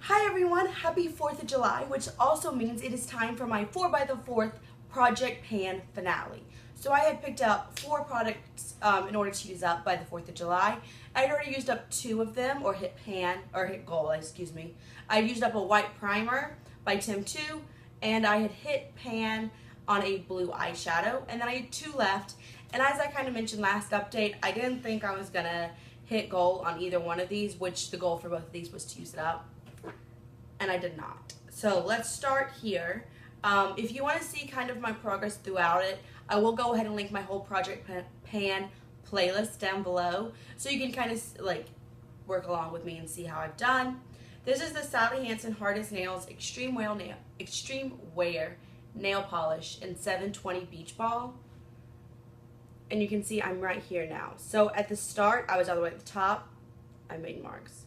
Hi everyone, happy 4th of July, which also means it is time for my 4x4 project pan finale. So I had picked out 4 products in order to use up by the 4th of July. I had already used up 2 of them, or hit goal, excuse me. I used up a white primer by Tim 2, and I had hit pan on a blue eyeshadow, and then I had 2 left. And as I kind of mentioned last update, I didn't think I was gonna hit goal on either one of these, which the goal for both of these was to use it up, and I did not. So let's start here. If you want to see kind of my progress throughout it, I will go ahead and link my whole project pan playlist down below, so you can kind of like work along with me and see how I've done. This is the Sally Hansen Hardest Nails Extreme Wear Nail Polish in 720 Beach Ball. And you can see I'm right here now. So at the start, I was all the way at the top. I made marks.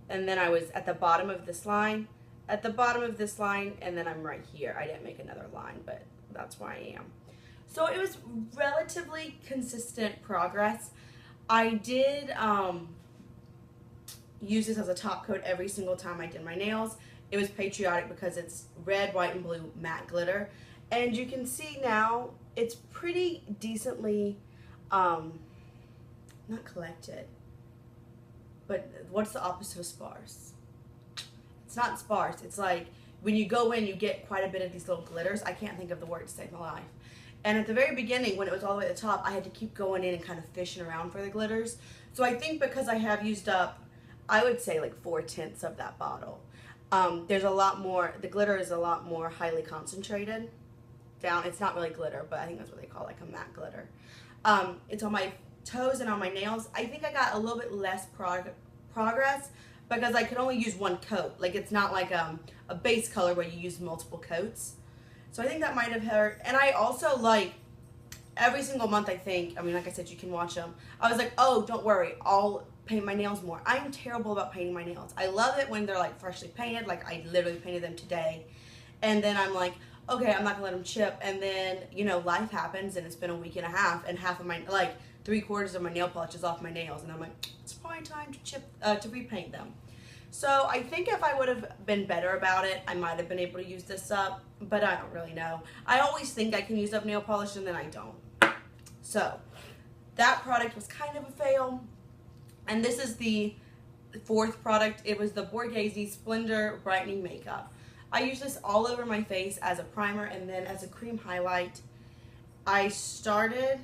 And then I was at the bottom of this line, and then I'm right here. I didn't make another line, but that's where I am. So it was relatively consistent progress. I did use this as a top coat every single time I did my nails. It was patriotic because it's red, white, and blue matte glitter. And you can see now it's pretty decently, not collected, but what's the opposite of sparse? It's not sparse. It's like when you go in, you get quite a bit of these little glitters. I can't think of the word to save my life. And at the very beginning, when it was all the way at the top, I had to keep going in and kind of fishing around for the glitters. So I think because I have used up, I would say like 4/10 of that bottle. There's a lot more, the glitter is a lot more highly concentrated down. It's not really glitter, but I think that's what they call like a matte glitter. It's on my toes and on my nails. I think I got a little bit less progress because I could only use one coat. Like it's not like a base color where you use multiple coats. So I think that might have hurt. And I also like every single month, I think, I mean, like I said, you can watch them. I was like, oh, don't worry, I'll paint my nails more. I am terrible about painting my nails. I love it when they're like freshly painted. Like I literally painted them today. And then I'm like, okay, I'm not gonna let them chip. And then, you know, life happens and it's been a week and a half and half of my, like 3/4 of my nail polish is off my nails. And I'm like, it's probably time to chip, to repaint them. So I think if I would have been better about it, I might have been able to use this up, but I don't really know. I always think I can use up nail polish and then I don't. So that product was kind of a fail. And this is the 4th product. It was the Borghese Splendore Brightening Makeup. I use this all over my face as a primer and then as a cream highlight. I started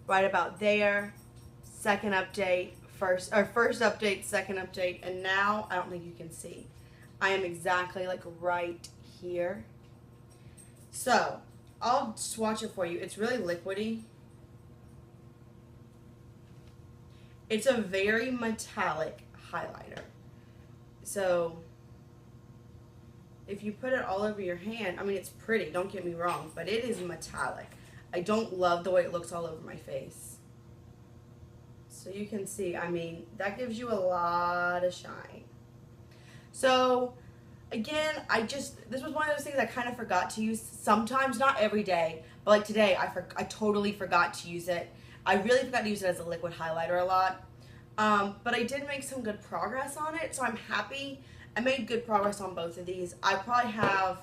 right about there, second update, first update, second update, and now I don't think you can see. I am exactly like right here. So I'll swatch it for you. It's really liquidy. It's a very metallic highlighter. So if you put it all over your hand, I mean, it's pretty, don't get me wrong, but it is metallic. I don't love the way it looks all over my face. So you can see, I mean, that gives you a lot of shine. So again, this was one of those things I kind of forgot to use sometimes, not every day, but like today, I totally forgot to use it. I really forgot to use it as a liquid highlighter a lot. But I did make some good progress on it, so I'm happy. I made good progress on both of these. I probably have,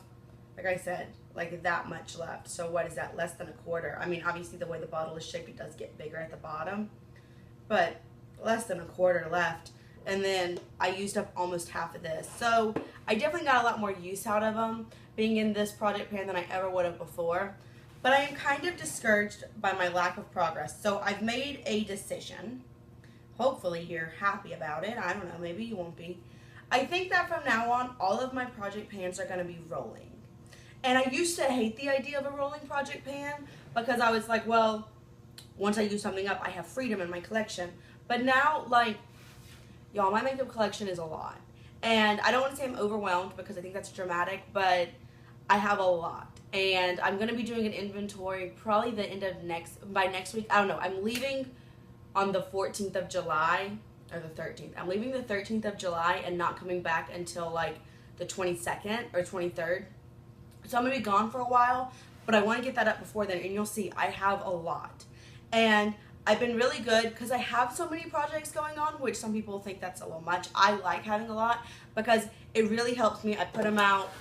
like I said, like that much left. So what is that, less than 1/4? I mean, obviously the way the bottle is shaped, it does get bigger at the bottom, but less than 1/4 left. And then I used up almost half of this. So I definitely got a lot more use out of them being in this project pan than I ever would have before. But I am kind of discouraged by my lack of progress. So I've made a decision. Hopefully you're happy about it. I don't know, maybe you won't be. I think that from now on, all of my project pans are gonna be rolling. And I used to hate the idea of a rolling project pan because I was like, well, once I use something up, I have freedom in my collection. But now, like, y'all, my makeup collection is a lot. And I don't want to say I'm overwhelmed because I think that's dramatic, but I have a lot. And I'm going to be doing an inventory probably the end of by next week. I don't know. I'm leaving on the 14th of July, or the 13th. I'm leaving the 13th of July and not coming back until like the 22nd or 23rd. So I'm going to be gone for a while, but I want to get that up before then. And you'll see I have a lot. And I've been really good because I have so many projects going on, which some people think that's a little much. I like having a lot because it really helps me. I put them out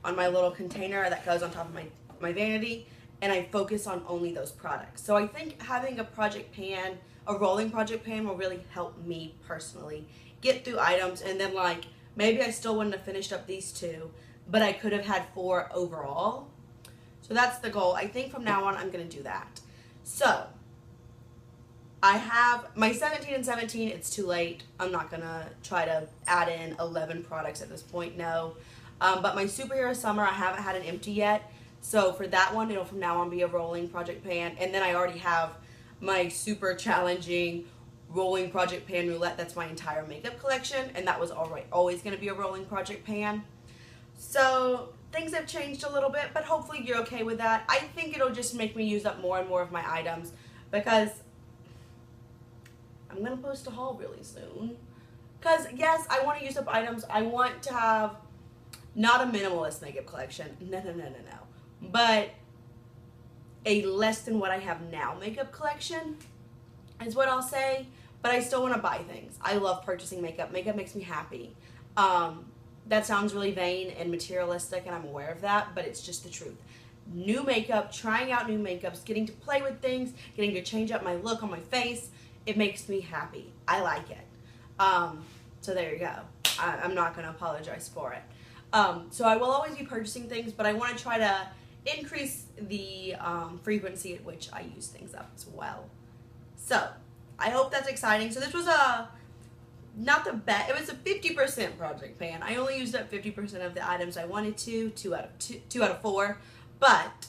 on my little container that goes on top of my vanity, and I focus on only those products. So I think having a project pan, a rolling project pan, will really help me personally get through items. And then like maybe I still wouldn't have finished up these 2, but I could have had 4 overall. So that's the goal. I think from now on I'm going to do that. So I have my 17 and 17. It's too late. I'm not going to try to add in 11 products at this point. No. But my Superhero Summer, I haven't had an empty yet. So for that one, it'll from now on be a rolling project pan. And then I already have my super challenging rolling project pan Roulette. That's my entire makeup collection. And that was always going to be a rolling project pan. So things have changed a little bit, but hopefully you're okay with that. I think it'll just make me use up more and more of my items because I'm going to post a haul really soon. Because yes, I want to use up items. I want to have not a minimalist makeup collection. No. But a less than what I have now makeup collection is what I'll say. But I still want to buy things. I love purchasing makeup. Makeup makes me happy. That sounds really vain and materialistic, and I'm aware of that, but it's just the truth. New makeup, trying out new makeups, getting to play with things, getting to change up my look on my face, it makes me happy. I like it. So there you go. I'm not going to apologize for it. So I will always be purchasing things, but I want to try to increase the frequency at which I use things up as well. So I hope that's exciting. So this was not the best. It was a 50% project pan. I only used up 50% of the items I wanted to, 2 out of 4, but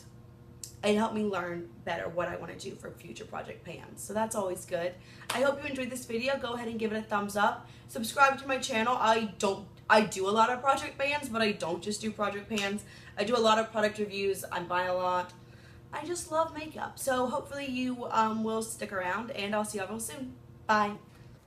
it helped me learn better what I want to do for future project pans. So that's always good. I hope you enjoyed this video. Go ahead and give it a thumbs up. Subscribe to my channel. I do a lot of project pans, but I don't just do project pans. I do a lot of product reviews. I buy a lot. I just love makeup. So hopefully you will stick around, and I'll see y'all real soon. Bye.